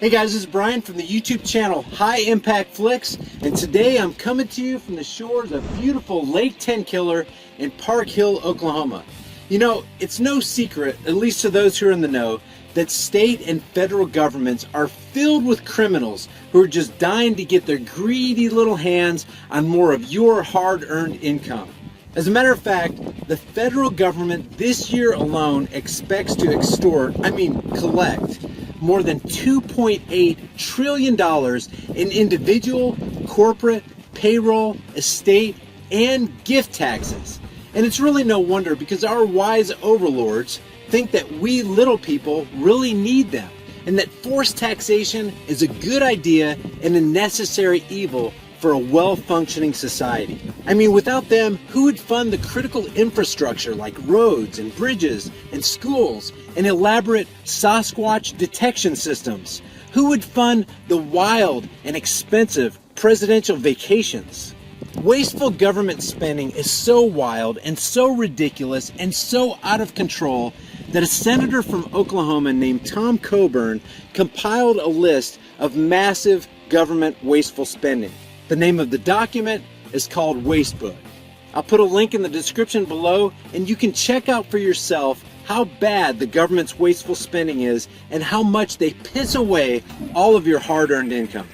Hey guys, this is Brian from the YouTube channel High Impact Flicks, and today I'm coming to you from the shores of beautiful Lake Tenkiller in Park Hill, Oklahoma. You know, it's no secret, at least to those who are in the know, that state and federal governments are filled with criminals who are just dying to get their greedy little hands on more of your hard-earned income. As a matter of fact, the federal government this year alone expects to collect more than $2.8 trillion in individual, corporate, payroll, estate, and gift taxes. And it's really no wonder, because our wise overlords think that we little people really need them, and that forced taxation is a good idea and a necessary evil for a well-functioning society. I mean, without them, who would fund the critical infrastructure like roads and bridges and schools and elaborate Sasquatch detection systems? Who would fund the wild and expensive presidential vacations? Wasteful government spending is so wild and so ridiculous and so out of control that a senator from Oklahoma named Tom Coburn compiled a list of massive government wasteful spending. The name of the document is called Wastebook. I'll put a link in the description below, and you can check out for yourself how bad the government's wasteful spending is and how much they piss away all of your hard-earned income.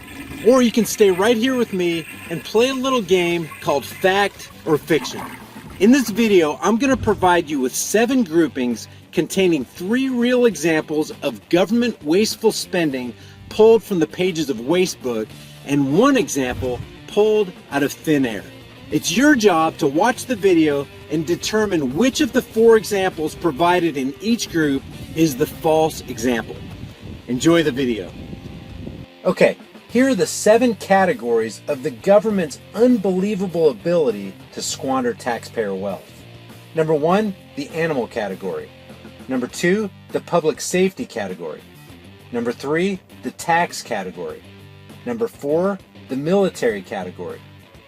Or you can stay right here with me and play a little game called Fact or Fiction. In this video, I'm going to provide you with 7 groupings containing 3 real examples of government wasteful spending pulled from the pages of Wastebook, and 1 example pulled out of thin air. It's your job to watch the video and determine which of the 4 examples provided in each group is the false example. Enjoy the video. Okay, here are the 7 categories of the government's unbelievable ability to squander taxpayer wealth. Number 1, the animal category. Number 2, the public safety category. Number 3, the tax category. Number 4, the military category.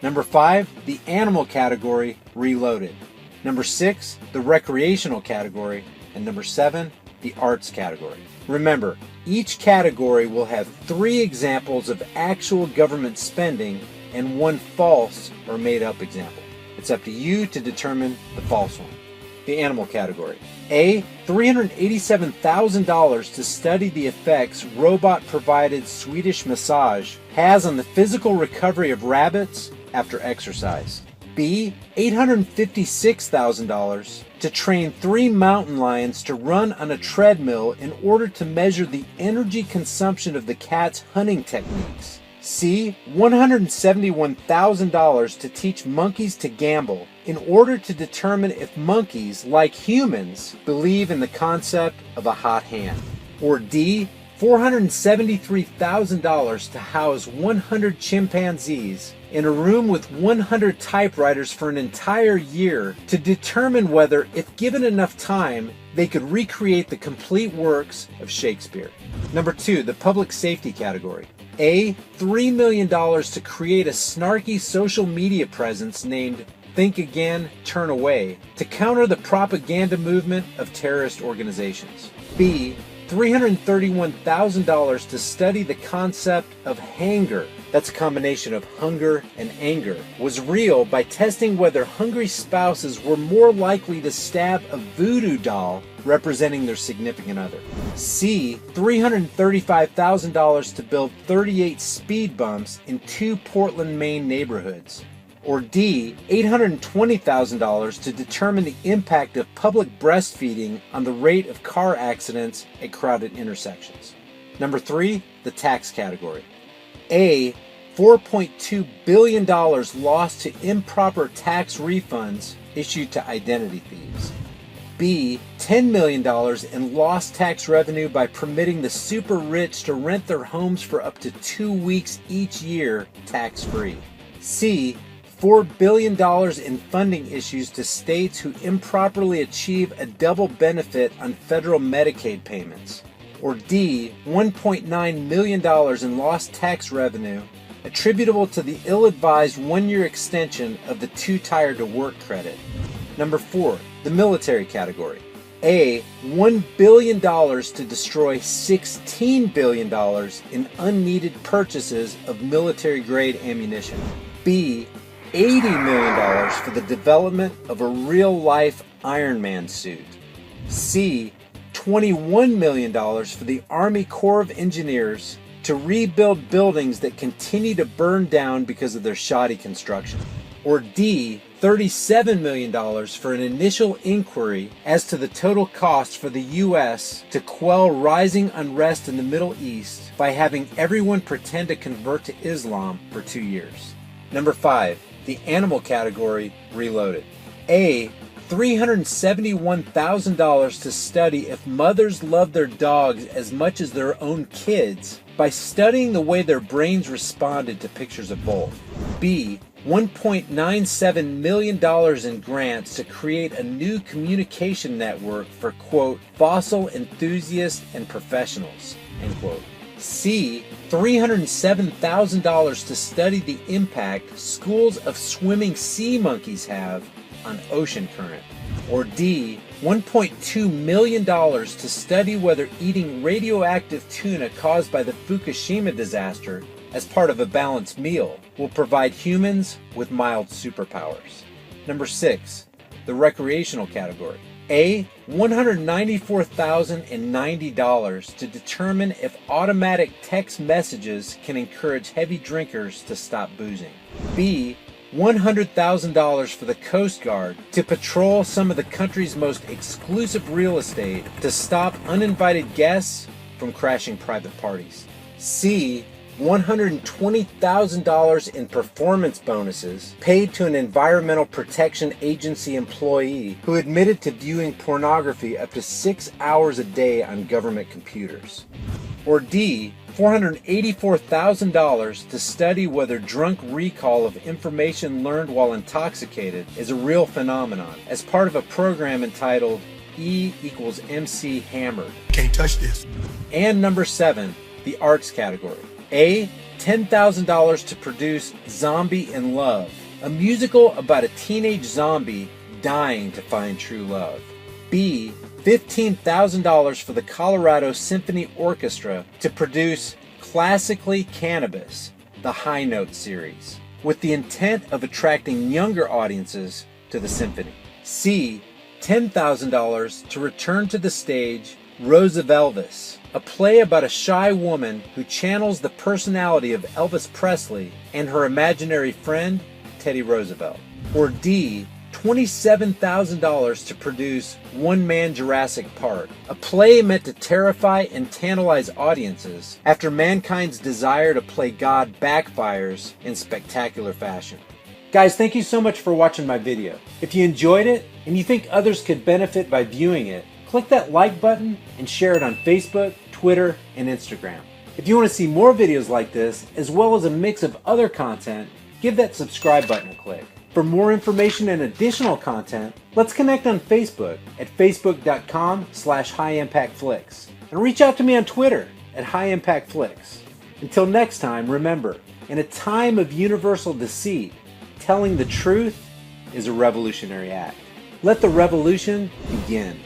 Number 5, the animal category reloaded. Number 6, the recreational category. And number 7, the arts category. Remember, each category will have 3 examples of actual government spending and 1 false or made up example. It's up to you to determine the false one. The animal category. A, $387,000 to study the effects robot-provided Swedish massage has on the physical recovery of rabbits after exercise. B, $856,000 to train 3 mountain lions to run on a treadmill in order to measure the energy consumption of the cat's hunting techniques. C, $171,000 to teach monkeys to gamble in order to determine if monkeys, like humans, believe in the concept of a hot hand. Or D, $473,000 to house 100 chimpanzees in a room with 100 typewriters for an entire year to determine whether, if given enough time, they could recreate the complete works of Shakespeare. Number 2, the public safety category. A, $3 million to create a snarky social media presence named Think Again, Turn Away to counter the propaganda movement of terrorist organizations. B, $331,000 to study the concept of hanger, that's a combination of hunger and anger, was real by testing whether hungry spouses were more likely to stab a voodoo doll representing their significant other. C, $335,000 to build 38 speed bumps in 2 Portland, Maine neighborhoods. Or D, $820,000 to determine the impact of public breastfeeding on the rate of car accidents at crowded intersections. Number 3, the tax category. A, $4.2 billion lost to improper tax refunds issued to identity thieves. B, $10 million in lost tax revenue by permitting the super rich to rent their homes for up to 2 weeks each year tax-free. C, $4 billion in funding issues to states who improperly achieve a double benefit on federal Medicaid payments. Or D, $1.9 million in lost tax revenue attributable to the ill-advised 1-year extension of the Too Tired to Work credit. Number 4, the military category. A. $1 billion to destroy $16 billion in unneeded purchases of military-grade ammunition. B. $80 million for the development of a real-life Iron Man suit. C. $21 million for the Army Corps of Engineers to rebuild buildings that continue to burn down because of their shoddy construction. Or D. $37 million for an initial inquiry as to the total cost for the U.S. to quell rising unrest in the Middle East by having everyone pretend to convert to Islam for 2 years. Number 5. The animal category reloaded. A. $371,000 to study if mothers love their dogs as much as their own kids by studying the way their brains responded to pictures of both. B. $1.97 million in grants to create a new communication network for, quote, fossil enthusiasts and professionals, end quote. C. $307,000 to study the impact schools of swimming sea monkeys have on ocean current. Or D. $1.2 million to study whether eating radioactive tuna caused by the Fukushima disaster as part of a balanced meal will provide humans with mild superpowers. Number 6. The recreational category. A. $194,090 to determine if automatic text messages can encourage heavy drinkers to stop boozing. B. $100,000 for the Coast Guard to patrol some of the country's most exclusive real estate to stop uninvited guests from crashing private parties. C. $120,000 in performance bonuses paid to an Environmental Protection Agency employee who admitted to viewing pornography up to 6 hours a day on government computers. Or D. $484,000 to study whether drunk recall of information learned while intoxicated is a real phenomenon as part of a program entitled E = MC Hammered. Can't touch this. And number 7, the arts category. A. $10,000 to produce Zombie in Love, a musical about a teenage zombie dying to find true love. B. $15,000 for the Colorado Symphony Orchestra to produce Classically Cannabis, the High Note series, with the intent of attracting younger audiences to the symphony. C. $10,000 to return to the stage Rose of Elvis, a play about a shy woman who channels the personality of Elvis Presley and her imaginary friend, Teddy Roosevelt. Or D. $27,000 to produce One Man Jurassic Park, a play meant to terrify and tantalize audiences after mankind's desire to play God backfires in spectacular fashion. Guys, thank you so much for watching my video. If you enjoyed it and you think others could benefit by viewing it, click that like button and share it on Facebook, Twitter, and Instagram. If you want to see more videos like this, as well as a mix of other content, give that subscribe button a click. For more information and additional content, let's connect on Facebook at facebook.com/highimpactflix and reach out to me on Twitter at highimpactflix. Until next time, remember, in a time of universal deceit, telling the truth is a revolutionary act. Let the revolution begin.